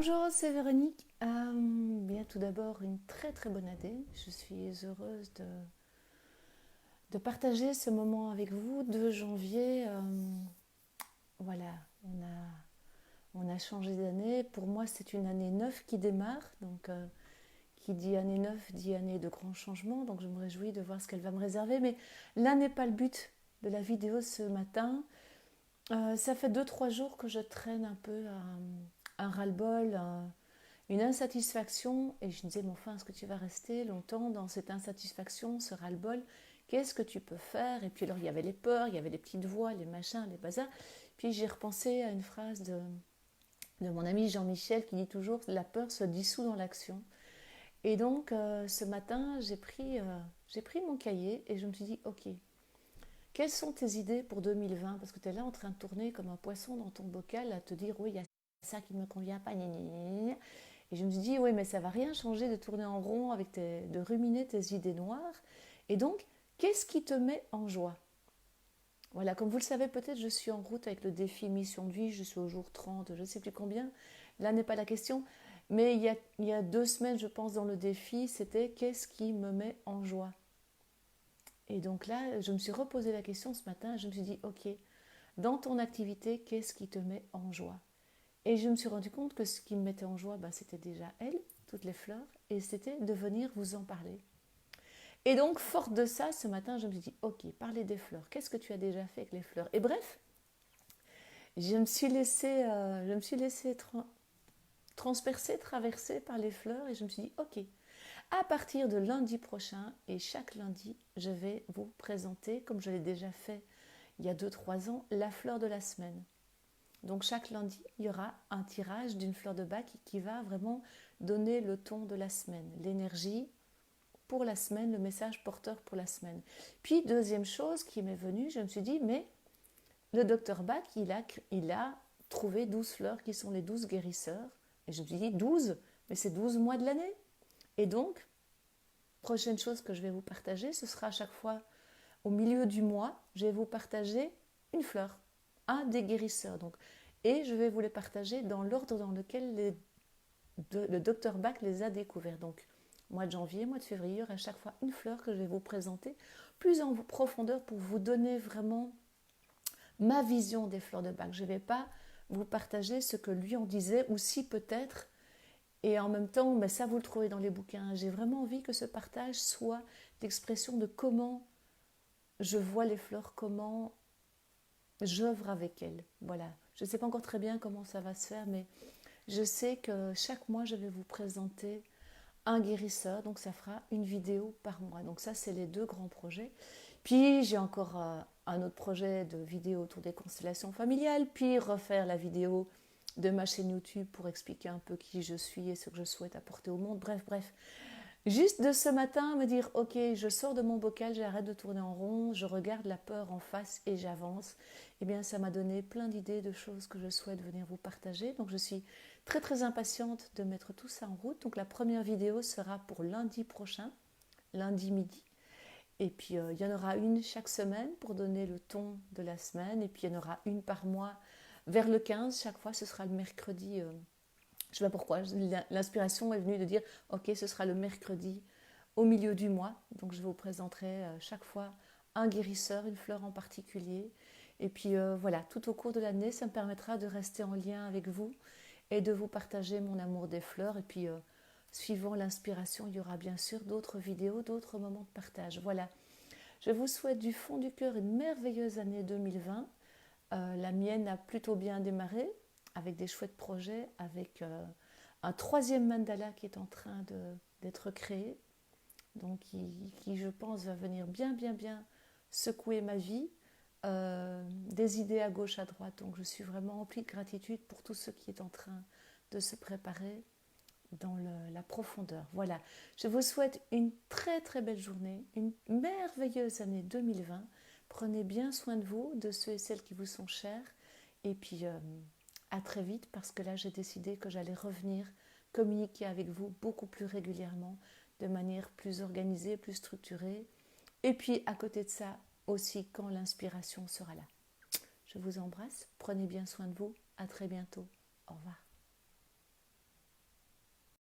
Bonjour, c'est Véronique. Bien tout d'abord, une très très bonne année. Je suis heureuse de partager ce moment avec vous de janvier. Voilà, on a changé d'année. Pour moi, c'est une année neuve qui démarre. Donc, qui dit année neuve dit année de grands changements. Donc, je me réjouis de voir ce qu'elle va me réserver. Mais là n'est pas le but de la vidéo ce matin. Ça fait deux trois jours que je traîne un peu un ras-le-bol, une insatisfaction, et je me disais, mais enfin, est-ce que tu vas rester longtemps dans cette insatisfaction, ce ras-le-bol? Qu'est-ce que tu peux faire? Et puis alors, il y avait les peurs, il y avait les petites voix, les machins, les bazars. Puis j'ai repensé à une phrase de mon ami Jean-Michel qui dit toujours, la peur se dissout dans l'action. Et donc, ce matin, j'ai pris mon cahier et je me suis dit, ok, quelles sont tes idées pour 2020? Parce que tu es là en train de tourner comme un poisson dans ton bocal à te dire, oui, il y a ça qui ne me convient pas, gna, gna, gna, gna. Et je me suis dit, oui, mais ça ne va rien changer de tourner en rond, de ruminer tes idées noires. Et donc, qu'est-ce qui te met en joie? Voilà, comme vous le savez peut-être, je suis en route avec le défi Mission de vie, je suis au jour 30, je ne sais plus combien. Là n'est pas la question. Mais il y a 2 semaines, je pense, dans le défi, c'était qu'est-ce qui me met en joie? Et donc là, je me suis reposé la question ce matin, je me suis dit, ok, dans ton activité, qu'est-ce qui te met en joie? Et je me suis rendu compte que ce qui me mettait en joie, c'était déjà elle, toutes les fleurs, et c'était de venir vous en parler. Et donc, forte de ça, ce matin, je me suis dit, ok, parlez des fleurs. Qu'est-ce que tu as déjà fait avec les fleurs? Et bref, je me suis laissée transpercer, traverser par les fleurs, et je me suis dit, ok, à partir de lundi prochain, et chaque lundi, je vais vous présenter, comme je l'ai déjà fait il y a 2 3 ans, la fleur de la semaine. Donc chaque lundi, il y aura un tirage d'une fleur de bac qui va vraiment donner le ton de la semaine, l'énergie pour la semaine, le message porteur pour la semaine. Puis deuxième chose qui m'est venue, je me suis dit, mais le docteur Bach, il a trouvé 12 fleurs qui sont les 12 guérisseurs. Et je me suis dit, 12, mais c'est 12 mois de l'année. Et donc, prochaine chose que je vais vous partager, ce sera à chaque fois au milieu du mois, je vais vous partager une fleur, un des guérisseurs. Donc, et je vais vous les partager dans l'ordre dans lequel le docteur Bach les a découverts. Donc, mois de janvier, mois de février, il y aura à chaque fois une fleur que je vais vous présenter plus en profondeur pour vous donner vraiment ma vision des fleurs de Bach. Je ne vais pas vous partager ce que lui en disait, ou si peut-être, et en même temps, mais ça vous le trouvez dans les bouquins. J'ai vraiment envie que ce partage soit l'expression de comment je vois les fleurs, comment j'œuvre avec elles. Voilà. Je ne sais pas encore très bien comment ça va se faire, mais je sais que chaque mois, je vais vous présenter un guérisseur. Donc, ça fera une vidéo par mois. Donc, ça, c'est les deux grands projets. Puis, j'ai encore un autre projet de vidéo autour des constellations familiales. Puis, refaire la vidéo de ma chaîne YouTube pour expliquer un peu qui je suis et ce que je souhaite apporter au monde. Bref, bref. Juste de ce matin, me dire, ok, je sors de mon bocal, j'arrête de tourner en rond, je regarde la peur en face et j'avance. Eh bien, ça m'a donné plein d'idées de choses que je souhaite venir vous partager. Donc, je suis très, très impatiente de mettre tout ça en route. Donc, la première vidéo sera pour lundi prochain, lundi midi. Et puis, il y en aura une chaque semaine pour donner le ton de la semaine. Et puis, il y en aura une par mois vers le 15. Chaque fois, ce sera le mercredi. Je ne sais pas pourquoi, l'inspiration est venue de dire, ok, ce sera le mercredi au milieu du mois. Donc je vous présenterai chaque fois un guérisseur, une fleur en particulier. Et puis voilà, tout au cours de l'année, ça me permettra de rester en lien avec vous et de vous partager mon amour des fleurs. Et puis, suivant l'inspiration, il y aura bien sûr d'autres vidéos, d'autres moments de partage. Voilà, je vous souhaite du fond du cœur une merveilleuse année 2020. La mienne a plutôt bien démarré, avec des chouettes projets, avec un troisième mandala qui est en train d'être créé, donc qui, je pense, va venir bien, bien, bien secouer ma vie. Des idées à gauche, à droite, donc je suis vraiment emplie de gratitude pour tout ce qui est en train de se préparer dans la profondeur. Voilà, je vous souhaite une très très belle journée, une merveilleuse année 2020. Prenez bien soin de vous, de ceux et celles qui vous sont chers. Et puis à très vite, parce que là j'ai décidé que j'allais revenir communiquer avec vous beaucoup plus régulièrement, de manière plus organisée, plus structurée. Et puis à côté de ça aussi quand l'inspiration sera là. Je vous embrasse, prenez bien soin de vous, à très bientôt, au revoir.